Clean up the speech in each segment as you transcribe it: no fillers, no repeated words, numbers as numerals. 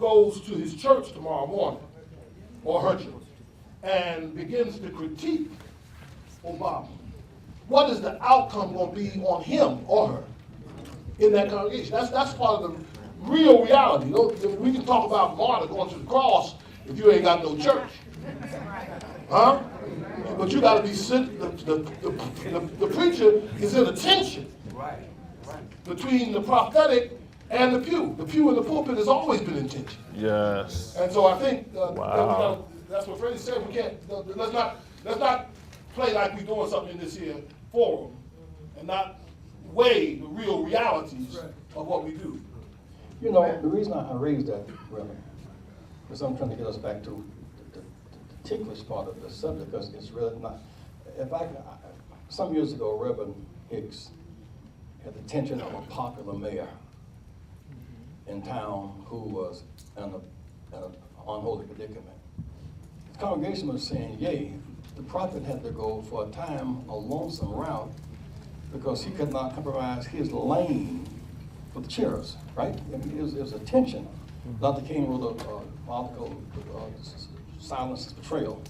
goes to his church tomorrow morning, or her church, and begins to critique Obama, what is the outcome going to be on him or her in that congregation? That's part of the real reality. We can talk about Martha going to the cross if you ain't got no church. Huh? But you got to be the preacher is in a tension between the prophetic and the pew. The pew in the pulpit has always been in tension. Yes. And so I think that's what Freddie said. We can't. Let's not play like we're doing something in this here forum and not weigh the real realities of what we do. You know, the reason I raised that, Reverend, is I'm trying to get us back to the ticklish part of the subject, because it's really not. Some years ago, Reverend Hicks had the attention of a popular mayor in town who was in an unholy predicament. The congregation was saying, yay, the prophet had to go for a time a lonesome route because he could not compromise his lane for the chairs, right? I mean, it was a tension. Dr. King wrote an article, Silence is Betrayal.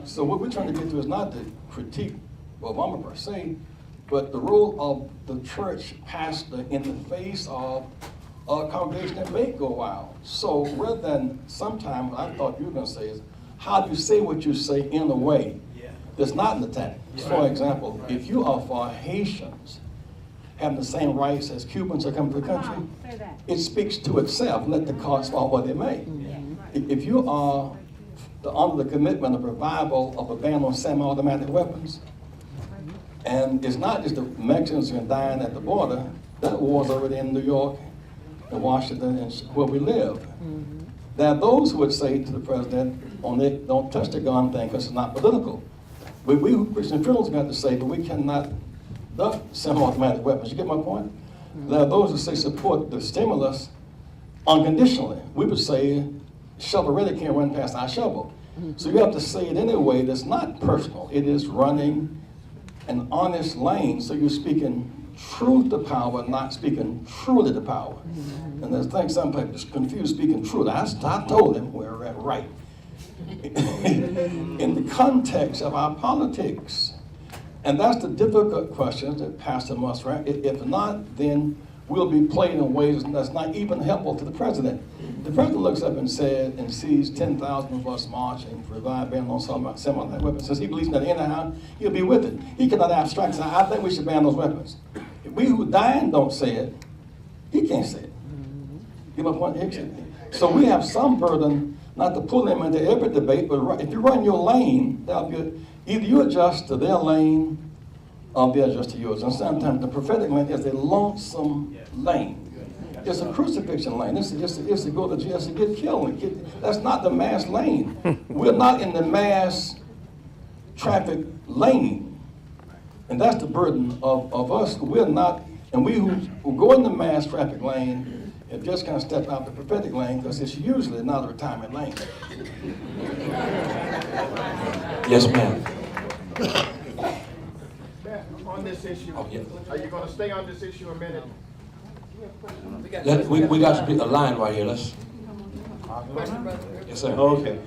So what we're trying to get to is not to critique Obama per se, but the role of the church pastor in the face of a congregation that may go wild. So rather than sometime, what I thought you were going to say is, how do you say what you say in a way that's not an attack? For example, if you are for Haitians having the same rights as Cubans that come to the country, it speaks to itself. Let the cards fall where they may. If you are under the commitment of revival of a ban on semi-automatic weapons, and it's not just the Mexicans who are dying at the border, that war's already in New York and Washington and where we live. There are those who would say to the president, don't touch the gun thing because it's not political. We Christian criminals got to say, but we cannot duff semi-automatic weapons. You get my point? There are those who say support the stimulus unconditionally. We would say, shovel ready can't run past our shovel. So you have to say it in a way that's not personal. It is running an honest lane, so you're speaking truth to power, not speaking truly to power. And there's things some people just confuse speaking truth. I told them we're right. In the context of our politics. And that's the difficult question that Pastor must write. If not, then we'll be played in ways that's not even helpful to the president. The president looks up and said and sees 10,000 of us marching for revive ban on semi-automatic weapons. Since he believes in that anyhow, he'll be with it. He cannot abstract say, I think we should ban those weapons. If we who dying don't say it, he can't say it. You know what I'm saying? So we have some burden not to pull them into every debate, but if you run your lane, that'll be either you adjust to their lane or they adjust to yours. And sometimes the prophetic lane is a lonesome lane. It's a crucifixion lane. It's to go to jail, to get killed. That's not the mass lane. We're not in the mass traffic lane. And that's the burden of us. We're not, and we who go in the mass traffic lane have just kind of stepped out the prophetic lane because it's usually not a retirement lane. Yes, ma'am. On this issue, are you going to stay on this issue a minute? We got a line right here. Let's. Yes, sir. Okay.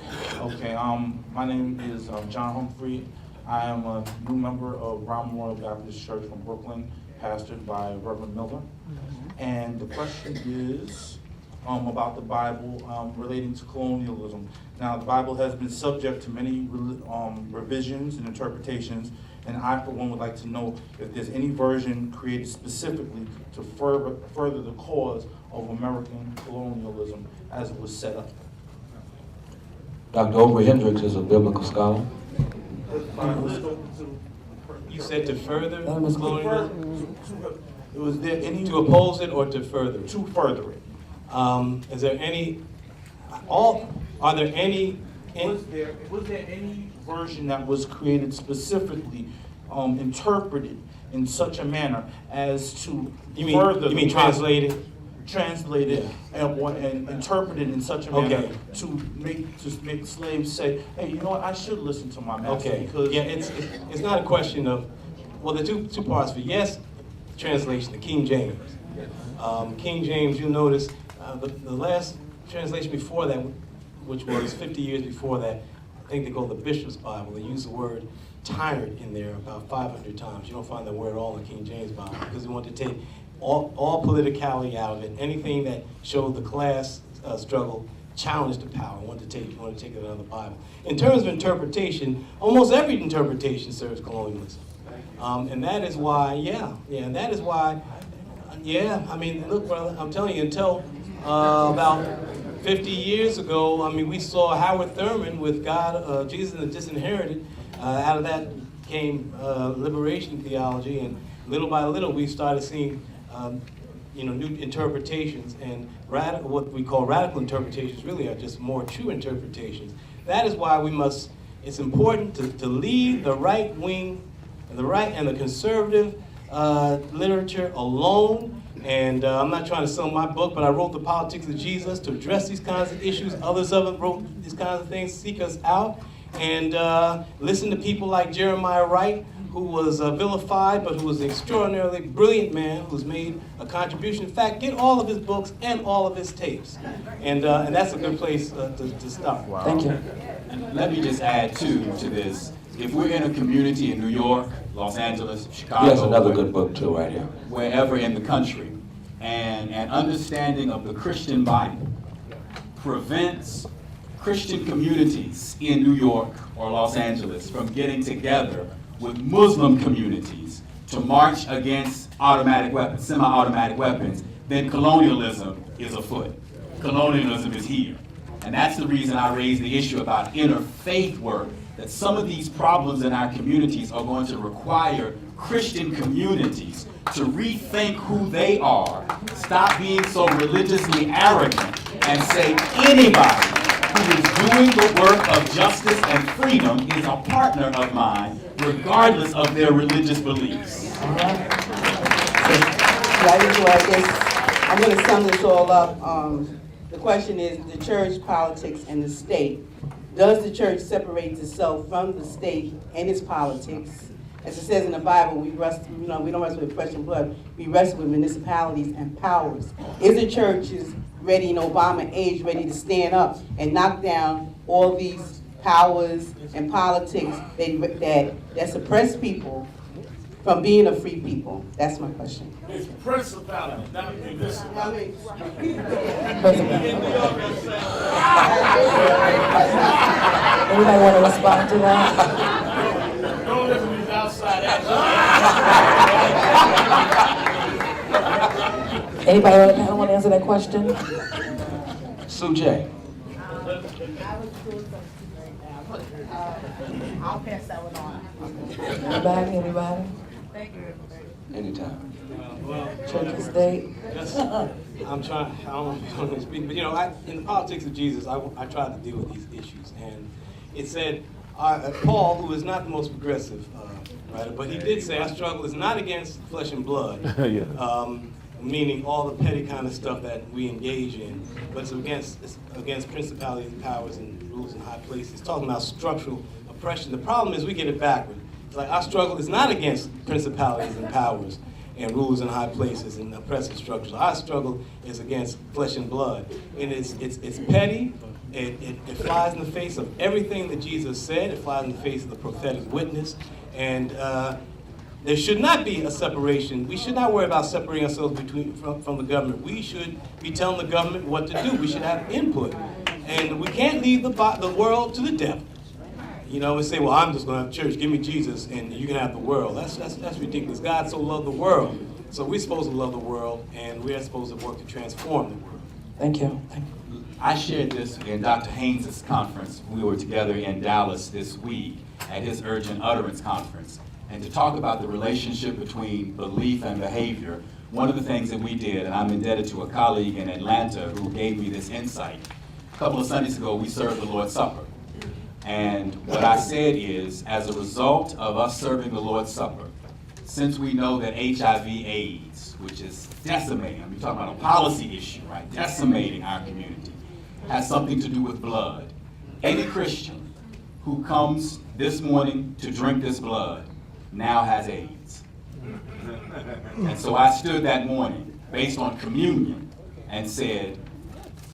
My name is John Humphrey. I am a new member of Brown Memorial Baptist Church from Brooklyn, pastored by Reverend Miller. And the question is about the Bible relating to colonialism. Now, the Bible has been subject to many revisions and interpretations, and I, for one, would like to know if there's any version created specifically to further the cause of American colonialism as it was set up. Dr. Oprah Hendricks is a biblical scholar. You said to further colonialism? Was there any To oppose it or to further it? to further it? Is there any, are there any, Was there any version that was created specifically, interpreted in such a manner as to further? You mean translated? Translated and interpreted in such a manner Okay. to make slaves say, hey, you know what, I should listen to my master. Okay, Because yeah, it's not a question of, well, the two parts, but yes, translation, the King James. King James, you'll notice, The last translation before that, which was 50 years before that, I think they call the Bishop's Bible. They use the word tyrant in there about 500 times. You don't find that word at all in the King James Bible because they want to take all politicality out of it. Anything that showed the class struggle, challenged the power. Want to take it out of the Bible. In terms of interpretation, almost every interpretation serves colonialism. And that is why, that is why, I mean, look, brother, I'm telling you, until about 50 years ago, I mean, we saw Howard Thurman with God, Jesus and the Disinherited. Out of that came liberation theology, and little by little, we started seeing, new interpretations, and what we call radical interpretations really are just more true interpretations. That is why it's important to leave the right wing and the conservative literature alone. And I'm not trying to sell my book, but I wrote The Politics of Jesus to address these kinds of issues. Others of them wrote these kinds of things, seek us out, and listen to people like Jeremiah Wright, who was vilified, but who was an extraordinarily brilliant man who's made a contribution. In fact, get all of his books and all of his tapes. And that's a good place to start. Wow. Thank you. And let me just add, too, to this. If we're in a community in New York, Los Angeles, Chicago, Yes, another good book too, right here. Wherever in the country, and an understanding of the Christian Bible prevents Christian communities in New York or Los Angeles from getting together with Muslim communities to march against automatic weapons, semi-automatic weapons, then colonialism is afoot. Colonialism is here. And that's the reason I raised the issue about interfaith work, that some of these problems in our communities are going to require Christian communities to rethink who they are, stop being so religiously arrogant, and say anybody who is doing the work of justice and freedom is a partner of mine, regardless of their religious beliefs. I'm going to sum this all up. The question is the church, politics, and the state. Does the church separate itself from the state and its politics? As it says in the Bible, we don't wrestle with flesh and blood. We wrestle with municipalities and powers. Is the church ready in Obama age, ready to stand up and knock down all these powers and politics that suppress people from being a free people? That's my question. It's principality, not municipality. Anybody want to respond to that? Don't listen to these outside Anybody on the panel want to answer that question? Sue J. I'll pass that one on. Anybody? Thank you. Anytime. Church and state? I'm trying, I don't know if I'm going to speak, but in the politics of Jesus, I tried to deal with these issues. And it said, Paul, who is not the most progressive writer, but he did say, our struggle is not against flesh and blood, meaning all the petty kind of stuff that we engage in, but it's against principalities and powers and rulers in high places. Talking about structural oppression. The problem is we get it backward. It's like our struggle is not against principalities and powers and rulers in high places and oppressive structures. Our struggle is against flesh and blood. And it's petty. It flies in the face of everything that Jesus said. It flies in the face of the prophetic witness. And there should not be a separation. We should not worry about separating ourselves from the government. We should be telling the government what to do. We should have input. And we can't leave the world to the devil. And say, well, I'm just going to have church, give me Jesus, and you can have the world. That's ridiculous. God so loved the world. So we're supposed to love the world, and we're supposed to work to transform the world. Thank you. I shared this in Dr. Haynes' conference. We were together in Dallas this week at his Urgent Utterance conference. And to talk about the relationship between belief and behavior, one of the things that we did, and I'm indebted to a colleague in Atlanta who gave me this insight. A couple of Sundays ago, we served the Lord's Supper. And what I said is, as a result of us serving the Lord's Supper, since we know that HIV/AIDS, which is decimating, I'm talking about a policy issue, right, decimating our community, has something to do with blood. Any Christian who comes this morning to drink this blood now has AIDS. And so I stood that morning, based on communion, and said,